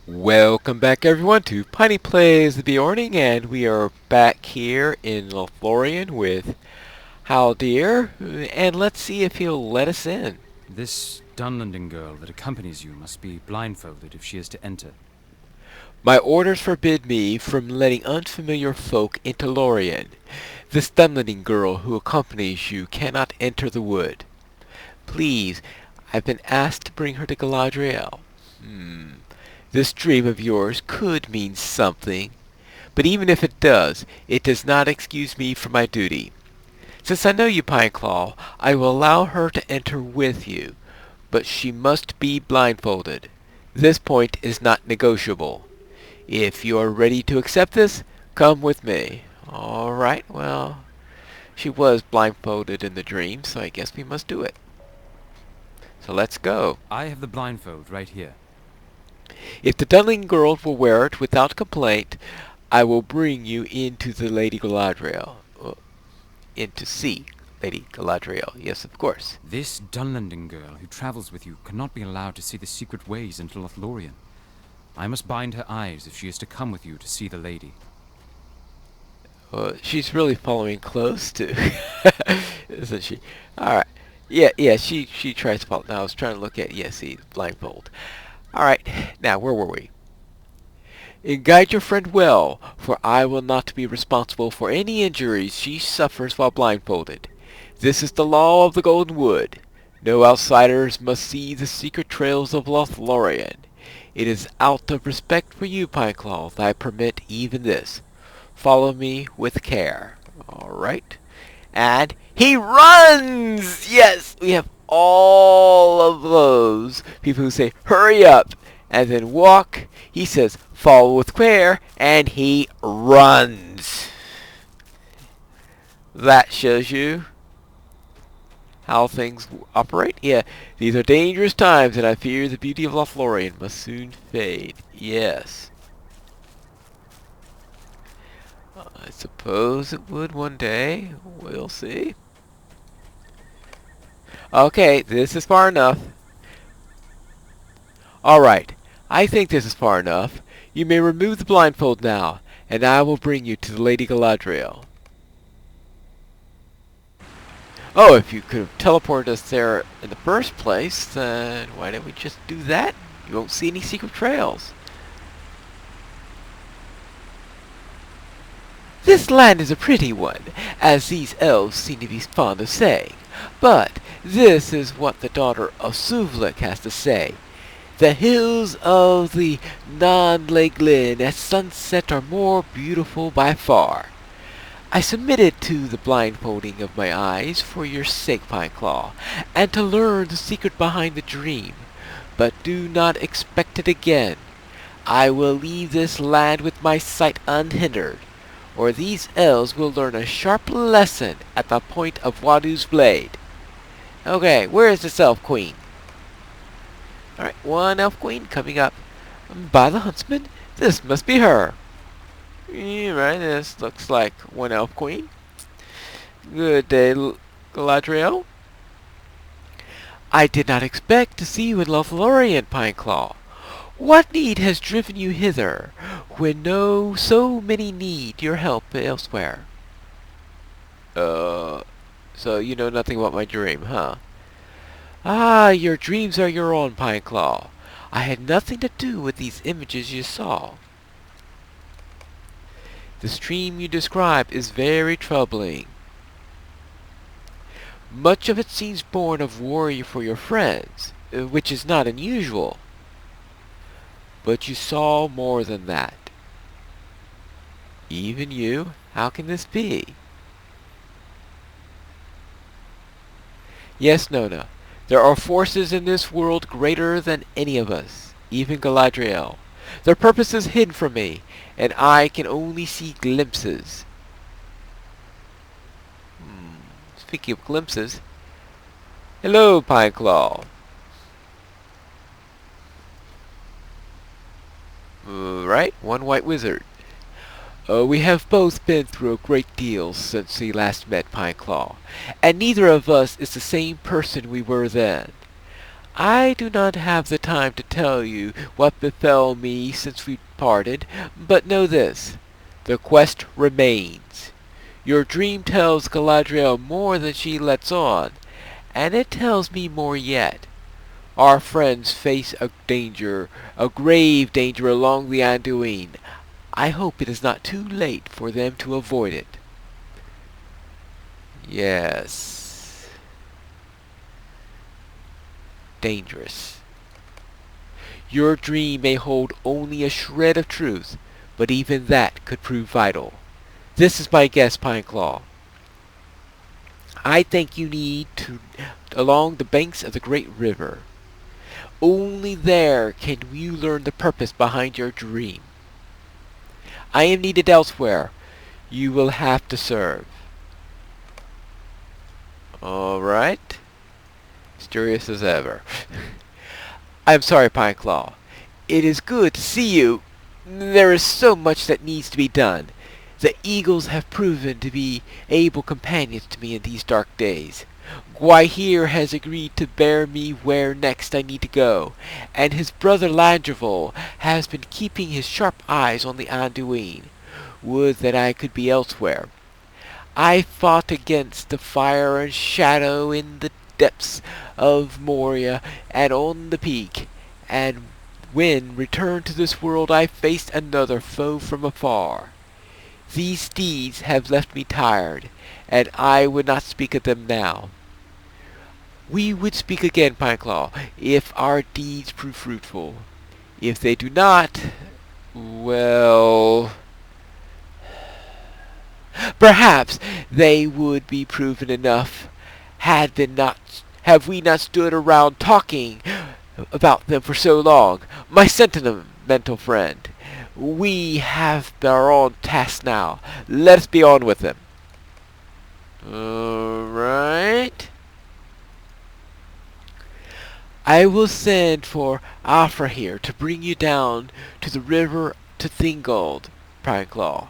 Welcome back everyone to Piney Plays the Beorning, and we are back here in Lothlorien with Haldir, and let's see if he'll let us in. This Dunlending girl that accompanies you must be blindfolded if she is to enter. My orders forbid me from letting unfamiliar folk into Lorien. This Dunlending girl who accompanies you cannot enter the wood. Please, I've been asked to bring her to Galadriel. This dream of yours could mean something, but even if it does not excuse me from my duty. Since I know you, Pineclaw, I will allow her to enter with you, but she must be blindfolded. This point is not negotiable. If you are ready to accept this, come with me. All right, well, she was blindfolded in the dream, so I guess we must do it. So let's go. I have the blindfold right here. If the Dunling girl will wear it without complaint, I will bring you into the Lady Galadriel. In to see Lady Galadriel, yes, of course. This Dunlending girl who travels with you cannot be allowed to see the secret ways into Lothlorien. I must bind her eyes if she is to come with you to see the lady. She's really following close too, isn't she? All right. Yeah. She tries to follow. Now I was trying to look at see blindfold. All right. Now where were we? And guide your friend well, for I will not be responsible for any injuries she suffers while blindfolded. This is the law of the Golden Wood. No outsiders must see the secret trails of Lothlorien. It is out of respect for you, Pineclaw, that I permit even this. Follow me with care. All right. And he runs! Yes, we have all of those people who say, hurry up, and then walk. He says, follow with care, and he runs. That shows you how things operate. Yeah, these are dangerous times, and I fear the beauty of Lothlorien must soon fade. Yes. I suppose it would one day. We'll see. Okay, this is far enough. Alright, I think this is far enough. You may remove the blindfold now, and I will bring you to the Lady Galadriel. Oh, if you could have teleported us there in the first place, then why didn't we just do that? You won't see any secret trails. This land is a pretty one, as these elves seem to be fond of saying. But this is what the daughter of Suvlik has to say. The hills of the Non-Leglin at sunset are more beautiful by far. I submitted to the blindfolding of my eyes for your sake, Pineclaw, and to learn the secret behind the dream. But do not expect it again. I will leave this land with my sight unhindered, or these elves will learn a sharp lesson at the point of Wadu's blade. Okay, where is this elf queen? Alright, one elf queen coming up by the huntsman. This must be her. Yeah, right, this looks like one elf queen. Good day, Galadriel. I did not expect to see you in Lothlorien, Pineclaw. What need has driven you hither, when so many need your help elsewhere? So you know nothing about my dream, huh? Ah, your dreams are your own, Pineclaw. I had nothing to do with these images you saw. The stream you describe is very troubling. Much of it seems born of worry for your friends, which is not unusual. But you saw more than that. Even you? How can this be? Yes, Nona. There are forces in this world greater than any of us, even Galadriel. Their purpose is hidden from me, and I can only see glimpses. Speaking of glimpses, hello, Pineclaw. Right? One white wizard. We have both been through a great deal since we last met, Pineclaw, and neither of us is the same person we were then. I do not have the time to tell you what befell me since we parted, but know this. The quest remains. Your dream tells Galadriel more than she lets on, and it tells me more yet. Our friends face a danger, a grave danger along the Anduin. I hope it is not too late for them to avoid it. Yes. Dangerous. Your dream may hold only a shred of truth, but even that could prove vital. This is my guess, Pineclaw. I think you need to along the banks of the great river. Only there can you learn the purpose behind your dream. I am needed elsewhere. You will have to serve. Alright. Mysterious as ever. I'm sorry, Pineclaw. It is good to see you. There is so much that needs to be done. The eagles have proven to be able companions to me in these dark days. Gwaihir has agreed to bear me where next I need to go, and his brother Landreval has been keeping his sharp eyes on the Anduin. Would that I could be elsewhere. I fought against the fire and shadow in the depths of Moria and on the peak, and when returned to this world I faced another foe from afar. These deeds have left me tired, and I would not speak of them now. We would speak again, Pineclaw, if our deeds prove fruitful. If they do not, well, perhaps they would be proven enough have we not stood around talking about them for so long. My sentimental friend, we have our own tasks now. Let us be on with them. Alright. I will send for Afrahir to bring you down to the river to Thinggold, Pineclaw.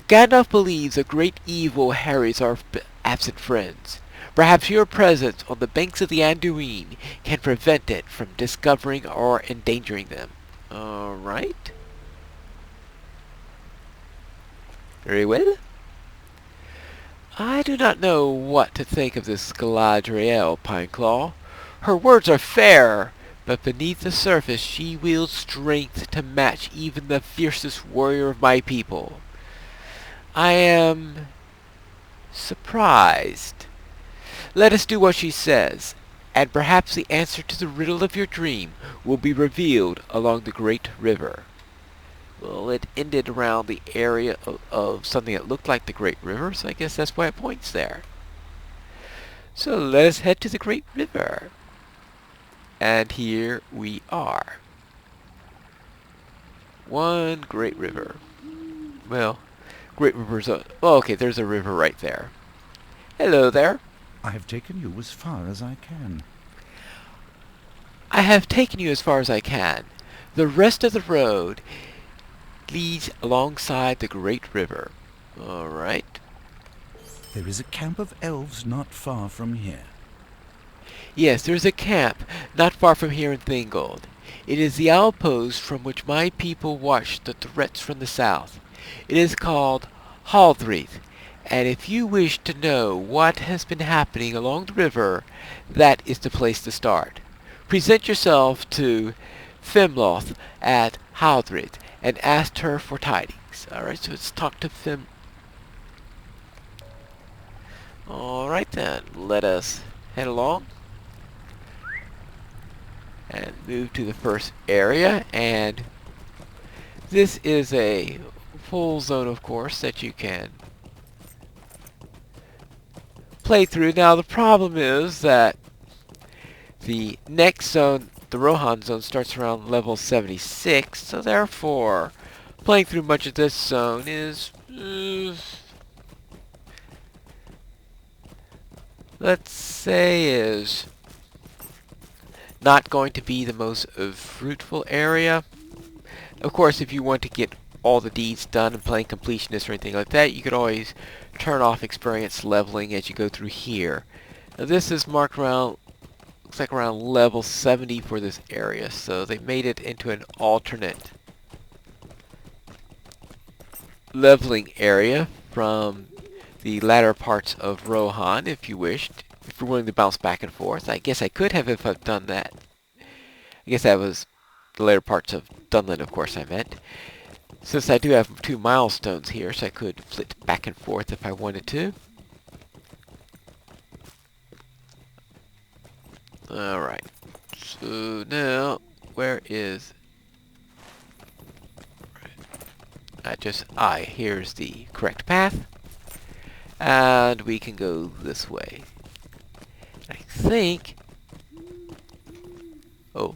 Gandalf believes a great evil harries our absent friends. Perhaps your presence on the banks of the Anduin can prevent it from discovering or endangering them. Alright. Very well. I do not know what to think of this Galadriel, Pineclaw. Her words are fair, but beneath the surface she wields strength to match even the fiercest warrior of my people. I am surprised. Let us do what she says, and perhaps the answer to the riddle of your dream will be revealed along the great river. Well, it ended around the area of something that looked like the great river, so I guess that's why it points there. So let us head to the great river. And here we are. One great river. Well, great rivers. Oh, okay, there's a river right there. Hello there. I have taken you as far as I can. I have taken you as far as I can. The rest of the road leads alongside the great river. Alright. There is a camp of elves not far from here. Yes, there's a camp not far from here in Thinggold. It is the outpost from which my people watch the threats from the south. It is called Haldreath, and if you wish to know what has been happening along the river, that is the place to start. Present yourself to Fimloth at Haldreath and ask her for tidings. Alright, so let's talk to Fim. Alright then, let us head along and move to the first area, and this is a full zone, of course, that you can play through. Now the problem is that the next zone, the Rohan zone, starts around level 76, so therefore playing through much of this zone is let's say is not going to be the most fruitful area. Of course, if you want to get all the deeds done and playing completionist or anything like that, you could always turn off experience leveling as you go through here. Now this is marked around looks like around level 70 for this area, so they made it into an alternate leveling area from the latter parts of Rohan, if you wished. If you're willing to bounce back and forth. I guess I could have if I've done that. I guess that was the later parts of Dunland, of course, I meant. Since I do have 2 milestones here, so I could flit back and forth if I wanted to. Alright. So now, where is... here's the correct path. And we can go this way. I think... Oh.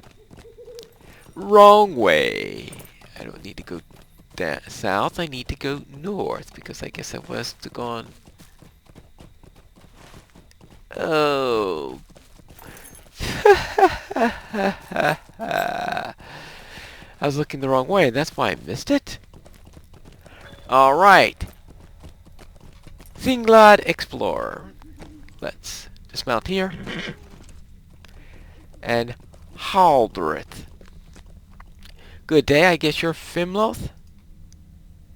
Wrong way. I don't need to go south. I need to go north, because I guess I must have gone... Oh. I was looking the wrong way, and that's why I missed it. Alright. Thinglad Explorer. Let's dismount here. And Haldrith. Good day, I guess you're Fimloth?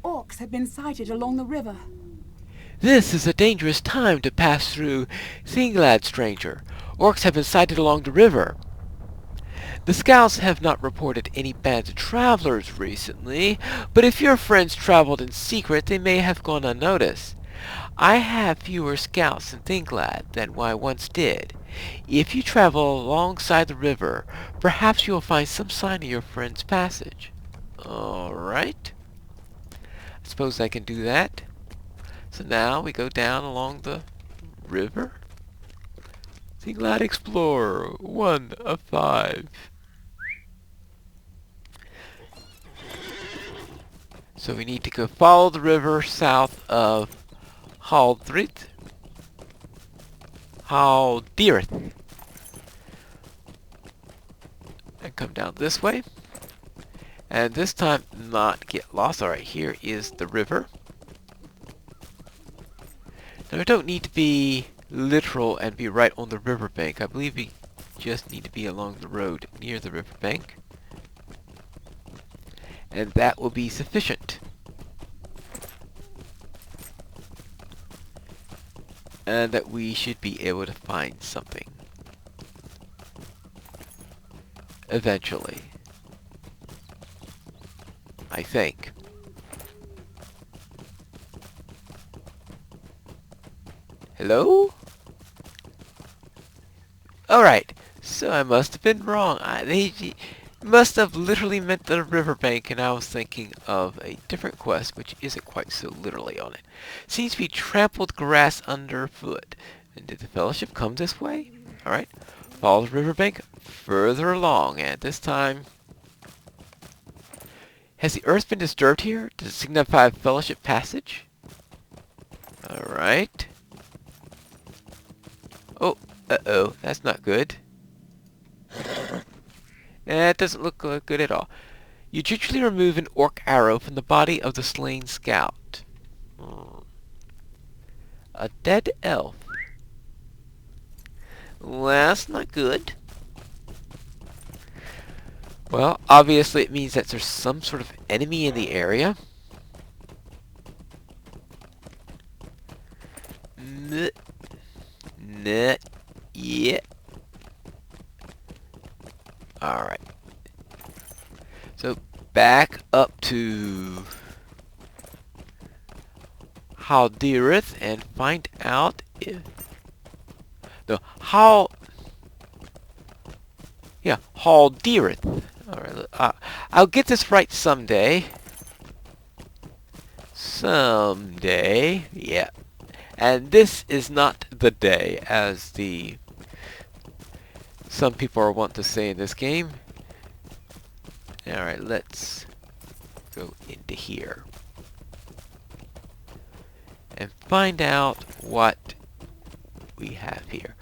Orcs have been sighted along the river. This is a dangerous time to pass through Thinglad, stranger. Orcs have been sighted along the river. The scouts have not reported any bad travelers recently, but if your friends traveled in secret, they may have gone unnoticed. I have fewer scouts in Thinglad than I once did. If you travel alongside the river, perhaps you will find some sign of your friend's passage. Alright. I suppose I can do that. So now we go down along the river. Thinglad Explorer, 1 of 5. So we need to go follow the river south of Haldrith. Haldirith. And come down this way. And this time not get lost. Alright, here is the river. Now we don't need to be literal and be right on the riverbank. I believe we just need to be along the road near the riverbank. And that will be sufficient. And that we should be able to find something. Eventually. I think. Hello? Alright, so I must have been wrong. They must have literally meant the riverbank, and I was thinking of a different quest, which isn't quite so literally on it. Seems to be trampled grass underfoot. And did the Fellowship come this way? Alright, follow the riverbank further along, and this time... Has the earth been disturbed here? Does it signify Fellowship passage? Alright. Oh, uh-oh, that's not good. That doesn't look good at all. You gingerly remove an orc arrow from the body of the slain scout. A dead elf. Well, that's not good. Well, obviously it means that there's some sort of enemy in the area. Yeah. Alright. So, back up to Haldirith and find out if... No, Haldirith. Alright, I'll get this right someday. Someday, yeah. And this is not the day, as some people are wont to say in this game. Alright, let's go into here. And find out what we have here.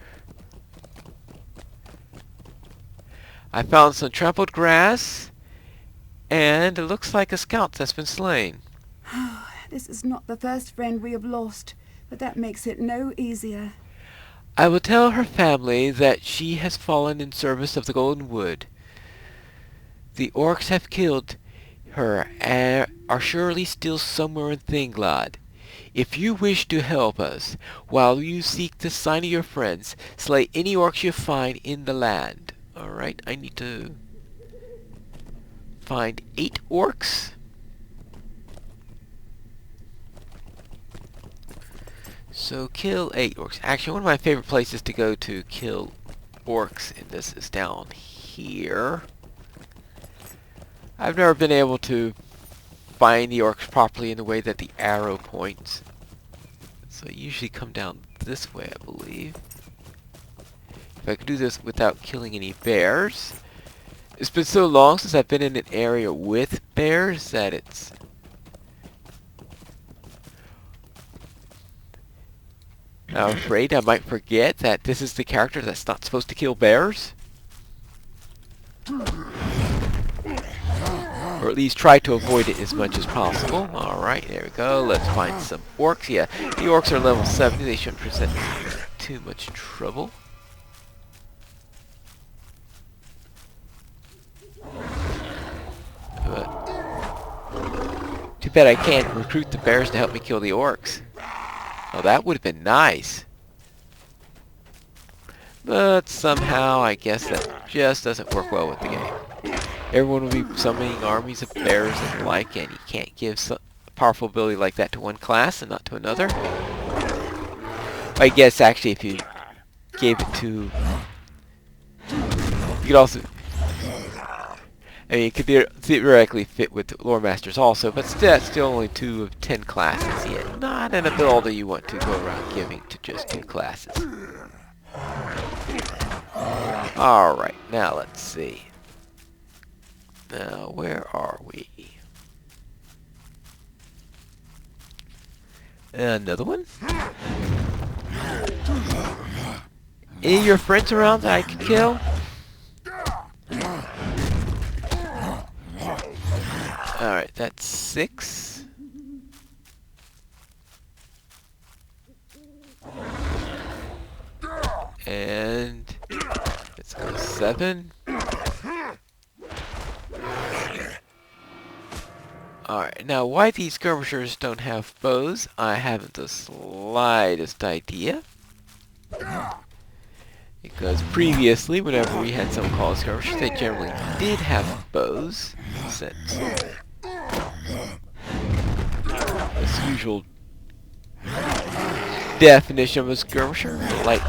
I found some trampled grass, and it looks like a scout that's been slain. This is not the first friend we have lost, but that makes it no easier. I will tell her family that she has fallen in service of the Golden Wood. The orcs have killed her and are surely still somewhere in Thinglad. If you wish to help us, while you seek the sign of your friends, slay any orcs you find in the land. Alright, I need to find 8 orcs. So kill 8 orcs. Actually, one of my favorite places to go to kill orcs in this is down here. I've never been able to find the orcs properly in the way that the arrow points. So I usually come down this way, I believe. If I could do this without killing any bears. It's been so long since I've been in an area with bears that it's... I'm afraid I might forget that this is the character that's not supposed to kill bears. Or at least try to avoid it as much as possible. Alright, there we go. Let's find some orcs. Yeah, the orcs are level 70. They shouldn't present too much trouble. But too bad I can't recruit the bears to help me kill the orcs. Oh, that would have been nice. But somehow, I guess that just doesn't work well with the game. Everyone will be summoning armies of bears and the like, and you can't give a powerful ability like that to one class and not to another. I guess actually if you gave it to... You could also... I mean, it could theoretically fit with Lore Masters also, but that's still only 2 of 10 classes yet. Not an ability you want to go around giving to just 2 classes. Alright, now let's see. Now, where are we? Another one? Any of your friends around that I could kill? Alright, that's 6. And let's go 7. Alright, now why these skirmishers don't have bows, I haven't the slightest idea. Because previously, whenever we had some called skirmishers, they generally did have bows. Since this usual definition of a skirmisher, light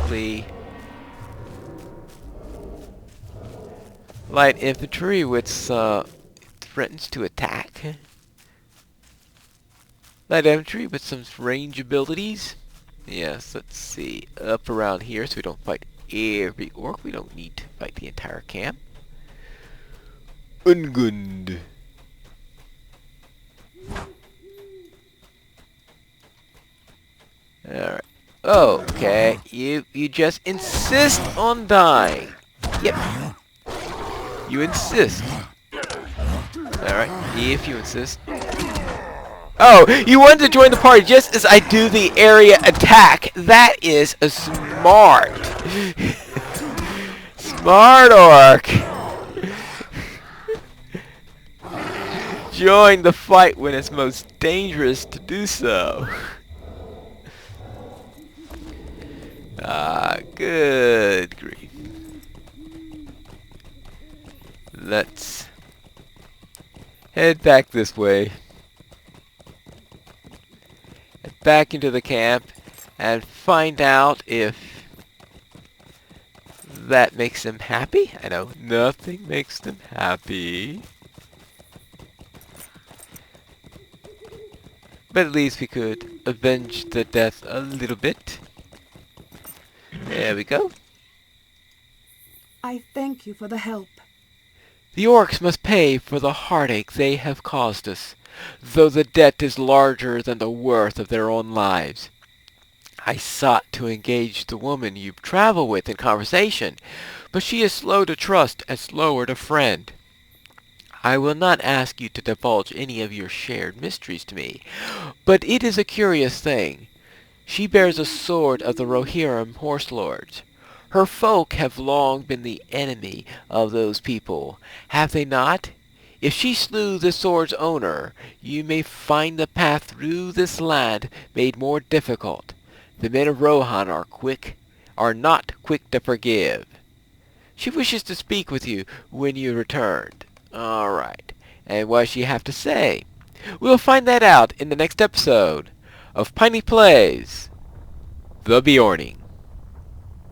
infantry with threatens to attack. Light infantry with some range abilities. Yes, let's see. Up around here so we don't fight every orc. We don't need to fight the entire camp. Ungund. Alright. Okay. You just insist on dying. Yep. You insist. Alright. If you insist. Oh, you wanted to join the party just as I do the area attack. That is a smart. Smart orc. Join the fight when it's most dangerous to do so. Ah, good grief. Let's head back this way. Head back into the camp and find out if that makes them happy. I know nothing makes them happy. But at least we could avenge the death a little bit. There we go. I thank you for the help. The orcs must pay for the heartache they have caused us, though the debt is larger than the worth of their own lives. I sought to engage the woman you travel with in conversation, but she is slow to trust and slower to friend. I will not ask you to divulge any of your shared mysteries to me, but it is a curious thing. She bears a sword of the Rohirrim horse lords. Her folk have long been the enemy of those people, have they not? If she slew the sword's owner, you may find the path through this land made more difficult. The men of Rohan are not quick to forgive. She wishes to speak with you when you returned. All right. And what does she have to say? We'll find that out in the next episode of Piney Plays The Beorning.